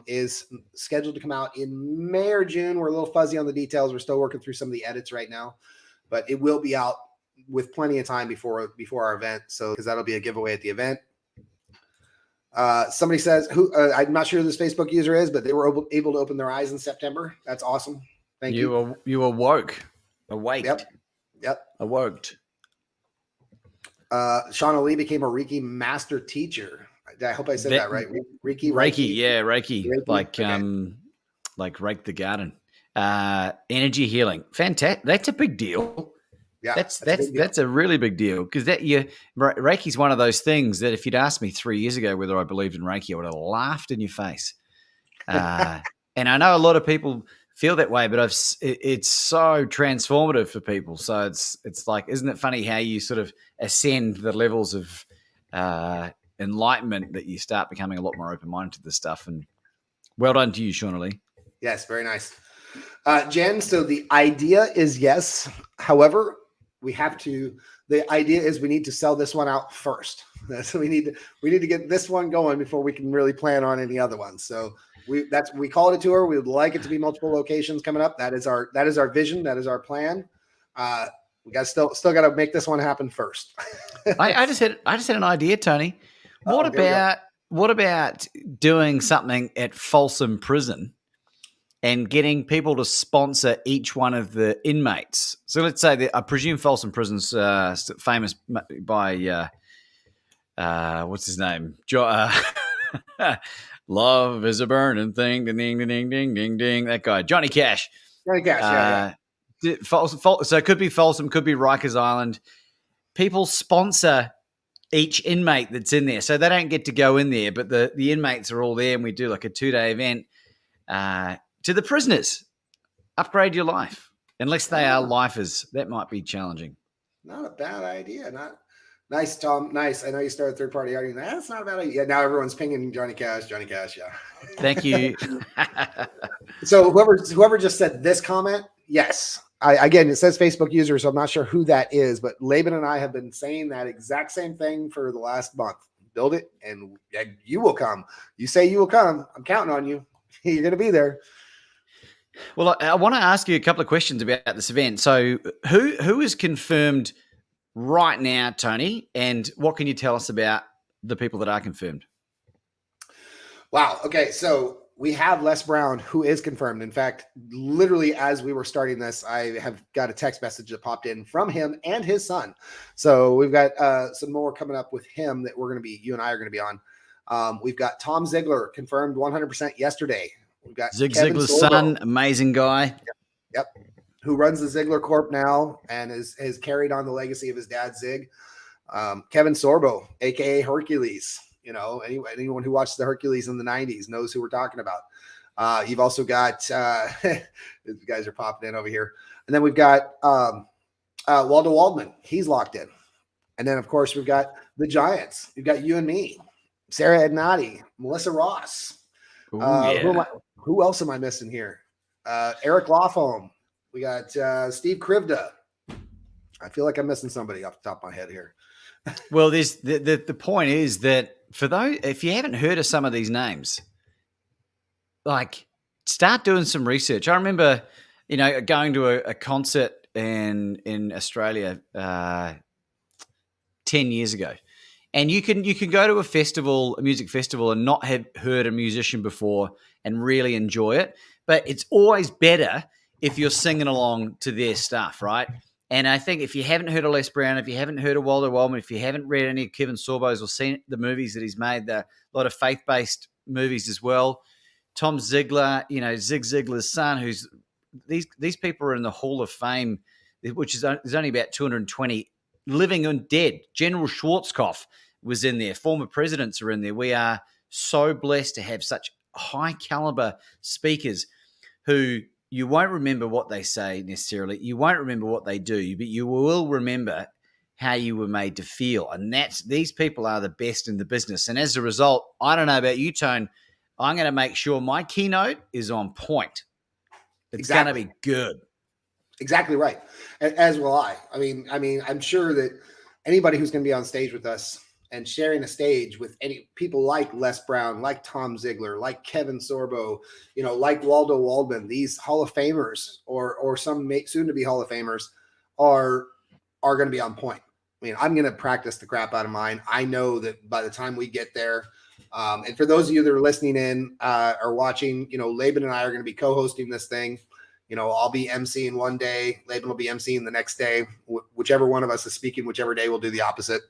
is scheduled to come out in May or June. We're a little fuzzy on the details. We're still working through some of the edits right now, but it will be out with plenty of time before our event. So, because that'll be a giveaway at the event. Somebody says I'm not sure who this Facebook user is, but they were able to open their eyes in September. That's awesome. Thank you. You awaked. Yep. Awoked. Shauna Lee became a Reiki master teacher. I hope I said that right. Reiki. Yeah, Reiki. Like okay. Like rake the garden. Energy healing. Fantastic. That's a big deal. Yeah, that's a really big deal because Reiki's one of those things that if you'd asked me 3 years ago whether I believed in Reiki, I would have laughed in your face. And I know a lot of people feel that way, but it's so transformative for people. So it's like, isn't it funny how you sort of ascend the levels of enlightenment that you start becoming a lot more open-minded to this stuff? And well done to you, Shauna Lee. Yes, very nice. Jen, so the idea is yes. However, the idea is we need to sell this one out first. So we need to get this one going before we can really plan on any other ones. So we call it a tour. We would like it to be multiple locations coming up. That is our vision. That is our plan. We got still got to make this one happen first. I just had an idea, Tony. What about doing something at Folsom Prison and getting people to sponsor each one of the inmates? So let's say I presume Folsom Prison's famous by what's his name? Love is a burning thing. Ding, ding, ding, ding, ding, ding. That guy, Johnny Cash. Johnny Cash, yeah. So it could be Folsom, could be Rikers Island. People sponsor each inmate that's in there, so they don't get to go in there, but the inmates are all there, and we do like a 2-day event to the prisoners. Upgrade your life, unless they are lifers. That might be challenging. Not a bad idea. Not nice, Tom. Nice. I know you started third party arguing. That's not a bad idea. Now everyone's pinging Johnny Cash. Johnny Cash. Yeah. Thank you. So whoever just said this comment, yes. Again, it says Facebook user, so I'm not sure who that is, but Laban and I have been saying that exact same thing for the last month. Build it, and you will come. You say you will come. I'm counting on you. You're going to be there. Well, I want to ask you a couple of questions about this event. So, who is confirmed right now, Tony, and what can you tell us about the people that are confirmed? Wow. Okay, so we have Les Brown, who is confirmed. In fact, literally as we were starting this, I have got a text message that popped in from him and his son. So we've got some more coming up with him that you and I are going to be on. We've got Tom Ziegler confirmed 100% yesterday. We've got Zig Ziglar's son, amazing guy. Yep. Who runs the Ziegler Corp now and has carried on the legacy of his dad, Zig. Kevin Sorbo, aka Hercules. You know, anyone who watched the Hercules in the 90s knows who we're talking about. You've also got these guys are popping in over here. And then we've got Waldo Waldman. He's locked in. And then, of course, we've got the Giants. You've got you and me, Sarah Ednati, Melissa Ross. Ooh, yeah. Who else am I missing here? Eric Lofholm. We got Steve Krivda. I feel like I'm missing somebody off the top of my head here. Well, there's the point is that for those, if you haven't heard of some of these names, like start doing some research. I remember, going to a concert in Australia 10 years ago. And you can go to a music festival, and not have heard a musician before and really enjoy it. But it's always better if you're singing along to their stuff, right? And I think if you haven't heard of Les Brown, if you haven't heard of Waldo Waldman, if you haven't read any of Kevin Sorbo's or seen the movies that he's made, a lot of faith-based movies as well. Tom Ziegler, Zig Ziglar's son, who's these people are in the Hall of Fame, which is there's only about 220 living and dead. General Schwarzkopf was in there. Former presidents are in there. We are so blessed to have such high caliber speakers who you won't remember what they say necessarily. You won't remember what they do, but you will remember how you were made to feel. And these people are the best in the business. And as a result, I don't know about you, Tone, I'm going to make sure my keynote is on point. It's going to be good. Exactly right. As will I. I mean, I'm sure that anybody who's going to be on stage with us and sharing a stage with any people like Les Brown, like Tom Ziegler, like Kevin Sorbo, like Waldo Waldman, these Hall of Famers or some soon to be Hall of Famers are going to be on point. I mean, I'm going to practice the crap out of mine. I know that by the time we get there, and for those of you that are listening in or watching, Laban and I are going to be co-hosting this thing. I'll be emceeing one day. Laban will be emceeing the next day. Whichever one of us is speaking, whichever day we'll do the opposite.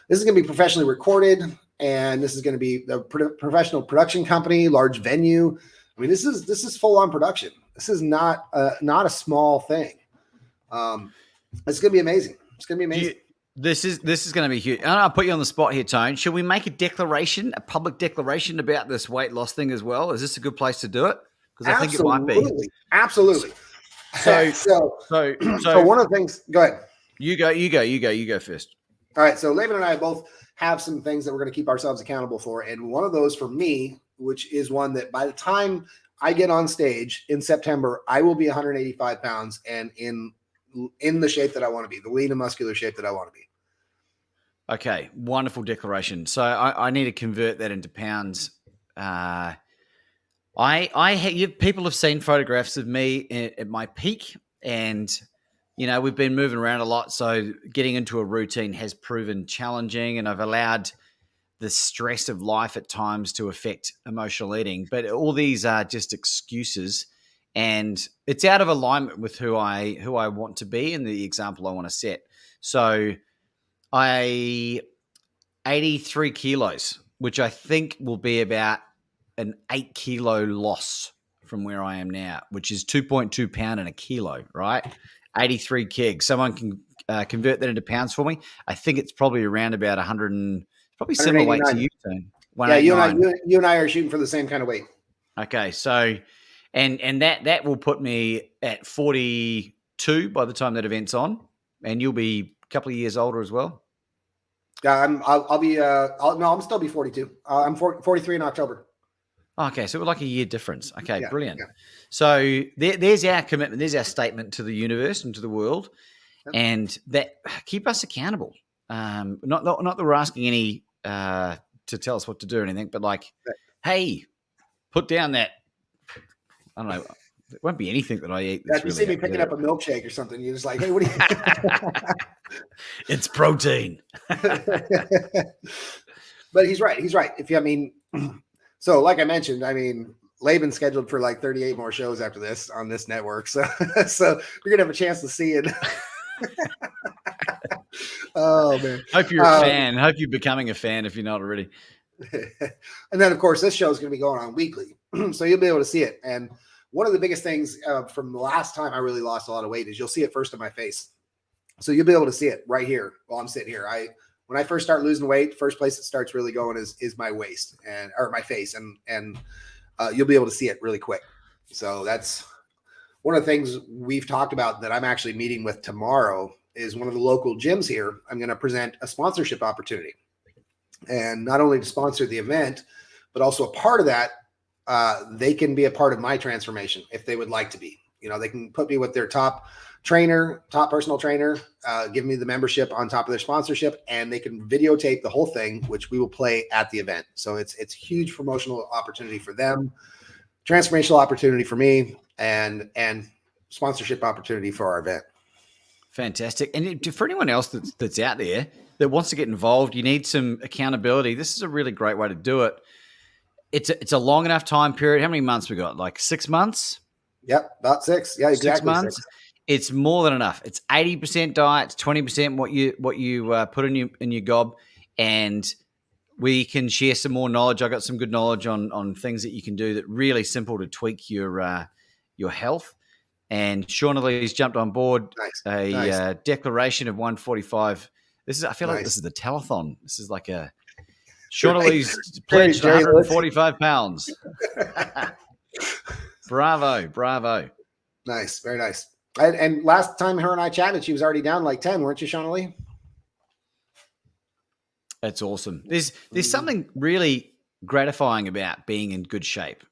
This is going to be professionally recorded, and this is going to be a professional production company, large venue. I mean, this is full on production. This is not a small thing. It's going to be amazing. It's going to be amazing. This is going to be huge. I'll put you on the spot here, Tone. Should we make a public declaration about this weight loss thing as well? Is this a good place to do it? Because I think it might be. Absolutely. So one of the things, go ahead. You go first. All right. So Laban and I both have some things that we're going to keep ourselves accountable for. And one of those for me, which is one that by the time I get on stage in September, I will be 185 pounds and in the shape that I want to be, the lean and muscular shape that I want to be. Okay. Wonderful declaration. So I need to convert that into pounds. People have seen photographs of me at my peak, and we've been moving around a lot, so getting into a routine has proven challenging, and I've allowed the stress of life at times to affect emotional eating. But all these are just excuses, and it's out of alignment with who I want to be and the example I want to set. So 83 kilos which I think will be about an 8 kilo loss from where I am now, which is 2.2 pound in a kilo, right? 83 keg. Someone can convert that into pounds for me. I think it's probably around about 100 and probably similar weight to you, Tone. Yeah, 189. you and I are shooting for the same kind of weight. Okay, so and that will put me at 42 by the time that event's on, and you'll be a couple of years older as well. Yeah, I'll still be 42. I'm 43 in October. Okay, so we're like a year difference. Okay, Yeah, brilliant. yeah. So there's our commitment. There's our statement to the universe and to the world, and that keep us accountable. Not that we're asking any to tell us what to do or anything, but like, hey, put down that. I don't know. It won't be anything that I eat. If you see me picking up a milkshake or something, you're just like, hey, what do you? It's protein. But he's right. He's right. So like I mentioned, Laban's scheduled for like 38 more shows after this on this network. So you're gonna have a chance to see it. Oh man. Hope you're a fan. Hope you're becoming a fan if you're not already. And then of course this show is going to be going on weekly. So you'll be able to see it. And one of the biggest things from the last time I really lost a lot of weight is you'll see it first in my face. So you'll be able to see it right here while I'm sitting here. When I first start losing weight, first place it starts really going is my waist or my face, and you'll be able to see it really quick. So that's one of the things we've talked about that I'm actually meeting with tomorrow is one of the local gyms here. I'm going to present a sponsorship opportunity, and not only to sponsor the event, but also a part of that, they can be a part of my transformation if they would like to be. They can put me with their top personal trainer, give me the membership on top of their sponsorship, and they can videotape the whole thing, which we will play at the event. So it's a huge promotional opportunity for them, transformational opportunity for me, and sponsorship opportunity for our event. Fantastic. And for anyone else that's out there that wants to get involved, you need some accountability. This is a really great way to do it. It's a long enough time period. How many months we got? Like 6 months? Yep, about 6. Yeah, exactly. 6 months. 6. It's more than enough. It's 80% diet, 20% what you put in your gob, and we can share some more knowledge. I got some good knowledge on things that you can do that really simple to tweak your health. And Shauna Lee's jumped on board. Nice. Declaration of 145. I feel like this is the telethon. This is like a Shauna Lee's pledged 145 pounds. Bravo. Nice. Very nice. And last time her and I chatted, she was already down like 10, weren't you, Shauna Lee? That's awesome. There's something really gratifying about being in good shape.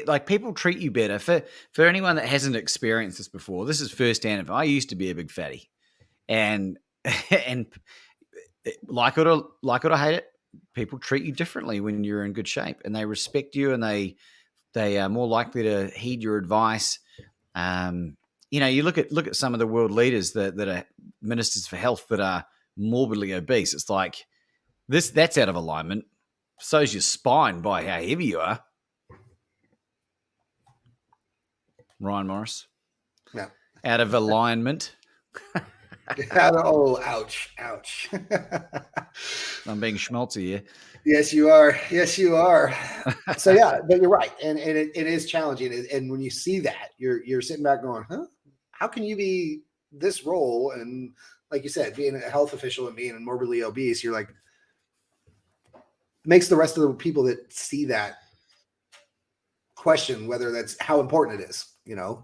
Like people treat you better. For anyone that hasn't experienced this before, this is firsthand. I used to be a big fatty, and like it or hate it, people treat you differently when you're in good shape, and they respect you, and they are more likely to heed your advice. You look at some of the world leaders that are ministers for health that are morbidly obese. It's like that's out of alignment. So's your spine by how heavy you are. Ryan Morris. Yeah. Out of alignment. Oh, ouch. I'm being schmaltzy here. Yes, you are. So yeah, but you're right. And it is challenging. And when you see that, you're sitting back going, huh? How can you be this role? And like you said, being a health official and being morbidly obese, you're like, makes the rest of the people that see that question whether that's how important it is,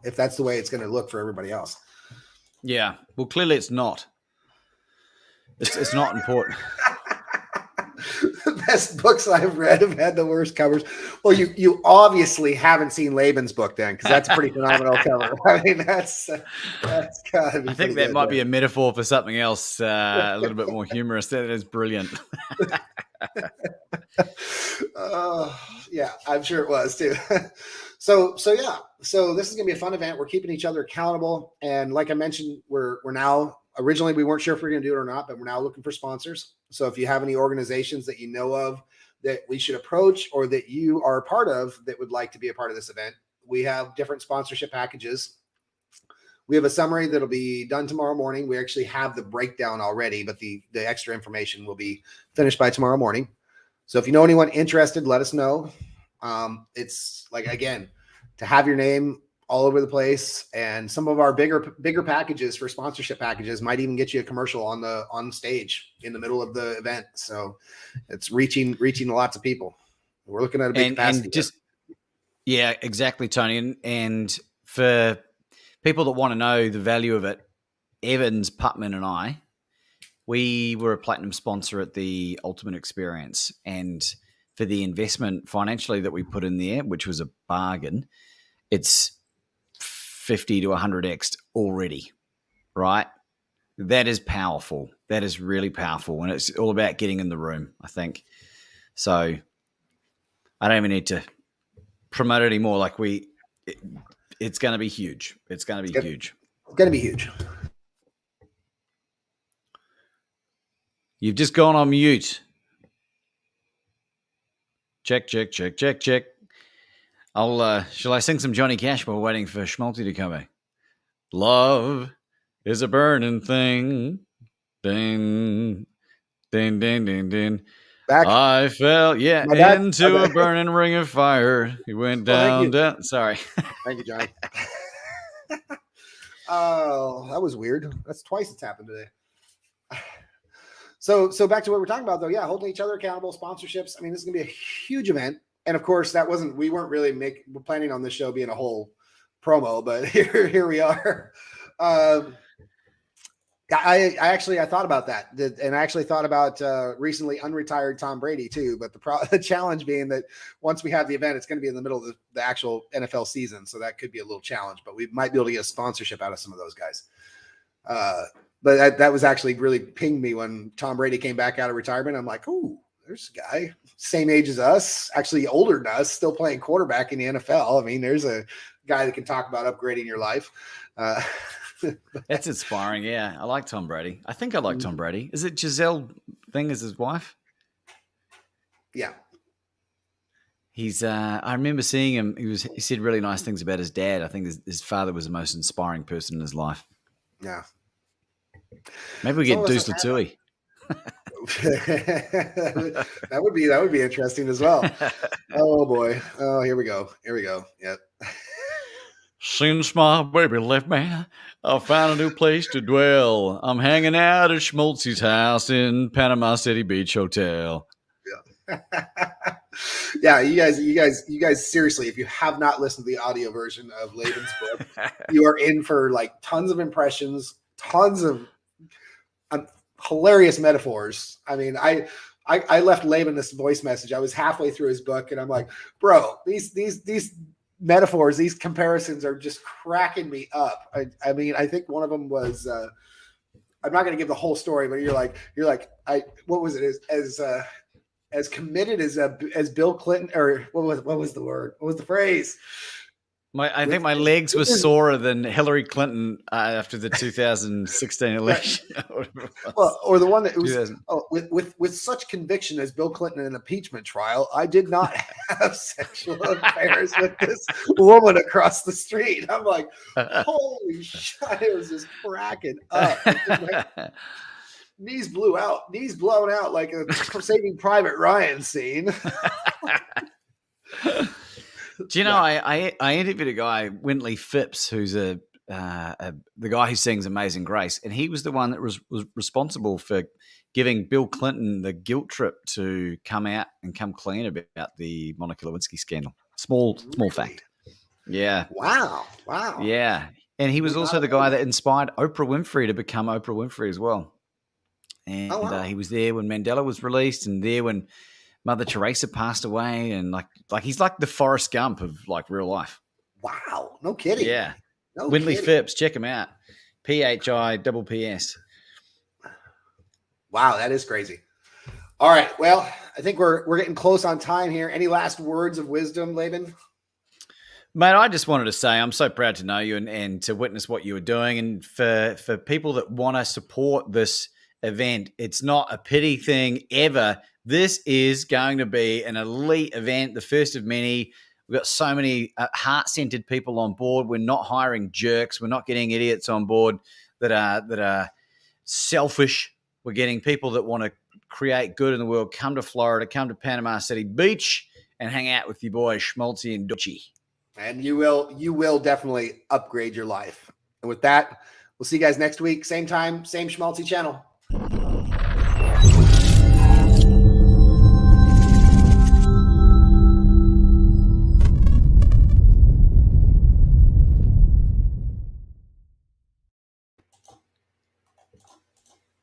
if that's the way it's going to look for everybody else. Yeah. Well, clearly it's not. It's not important. The best books I've read have had the worst covers. Well, you obviously haven't seen Laban's book then, because that's a pretty phenomenal cover. I mean, that's gotta be. I think that might be a metaphor for something else, a little bit more humorous. That is brilliant. Yeah, I'm sure it was too. So yeah. So this is gonna be a fun event. We're keeping each other accountable, and like I mentioned, we're now. Originally, we weren't sure if we were going to do it or not, but we're now looking for sponsors. So if you have any organizations that you know of that we should approach or that you are a part of that would like to be a part of this event, we have different sponsorship packages. We have a summary that'll be done tomorrow morning. We actually have the breakdown already, but the extra information will be finished by tomorrow morning. So if you know anyone interested, let us know. It's like, again, to have your name all over the place, and some of our bigger packages for sponsorship packages might even get you a commercial on stage in the middle of the event. So it's reaching lots of people. We're looking at a big capacity. And just yeah, exactly, Tony. And for people that want to know the value of it, Evans, Putman, and I, we were a platinum sponsor at the Ultimate Experience, and for the investment financially that we put in there, which was a bargain, it's 50 to 100x already, right? That is powerful. That is really powerful, and it's all about getting in the room, I think. So I don't even need to promote it anymore. Like it's going to be huge. It's going to be huge. It's going to be huge. You've just gone on mute. Check. Shall I sing some Johnny Cash while waiting for Schmaltzy to come back? Love is a burning thing. Ding, ding, ding, ding, ding. Back. I fell, into a burning ring of fire. He went down. Sorry. Thank you, Johnny. Oh, that was weird. That's twice it's happened today. So back to what we're talking about, though. Yeah, holding each other accountable, sponsorships. I mean, this is going to be a huge event. And of course, we weren't really we're planning on this show being a whole promo, but here we are. I thought about that, and I actually thought about recently unretired Tom Brady too. But the challenge being that once we have the event, it's going to be in the middle of the actual NFL season, so that could be a little challenge. But we might be able to get a sponsorship out of some of those guys. But that was actually really pinged me when Tom Brady came back out of retirement. I'm like, ooh, there's a guy same age as us, actually older than us, still playing quarterback in the NFL. I mean, there's a guy that can talk about upgrading your life. That's inspiring. Yeah, I like Tom Brady. I think I like Tom Brady. Is it Giselle thing as his wife? Yeah. He's. I remember seeing him. He said really nice things about his dad. I think his father was the most inspiring person in his life. Yeah. Maybe we get Deuce Latui. That would be interesting as well. Oh boy. Oh, here we go. Yep. Since my baby left me, I found a new place to dwell. I'm hanging out at Schmaltzy's house in Panama City Beach Hotel. Yeah. Yeah, you guys, seriously, if you have not listened to the audio version of Laban's book, you are in for like tons of impressions, tons of hilarious metaphors. I mean, I left Laban this voice message. I was halfway through his book, and I'm like, bro, these metaphors, these comparisons are just cracking me up. I mean, I think one of them was, I'm not going to give the whole story, but you're like, what was it? As committed as Bill Clinton, or what was the word? What was the phrase? I think my legs were sorer than Hillary Clinton after the 2016 election. Well, or the one that was with such conviction as Bill Clinton in an impeachment trial, I did not have sexual affairs with this woman across the street. I'm like, holy shit! It was just cracking up. Knees blown out like a Saving Private Ryan scene. Do you know, I interviewed a guy, Wintley Phipps, who's the guy who sings Amazing Grace, and he was the one that was responsible for giving Bill Clinton the guilt trip to come out and come clean about the Monica Lewinsky scandal. Small fact. Yeah. Wow. Yeah. And he was also the guy that inspired Oprah Winfrey to become Oprah Winfrey as well. And he was there when Mandela was released, and there when Mother Teresa passed away, and like he's like the Forrest Gump of like real life. Wow, no kidding. Yeah, Wintley Phipps, check him out. PHIPPS. Wow, that is crazy. All right, well, I think we're getting close on time here. Any last words of wisdom, Laban? Mate, I just wanted to say I'm so proud to know you and to witness what you were doing, and for people that want to support this event, it's not a pity thing ever. This is going to be an elite event, the first of many. We've got so many heart-centered people on board. We're not hiring jerks. We're not getting idiots on board that are selfish. We're getting people that want to create good in the world, come to Florida, come to Panama City Beach, and hang out with your boys Schmaltzy and Dutchie. And you will definitely upgrade your life. And with that, we'll see you guys next week. Same time, same Schmaltzy channel.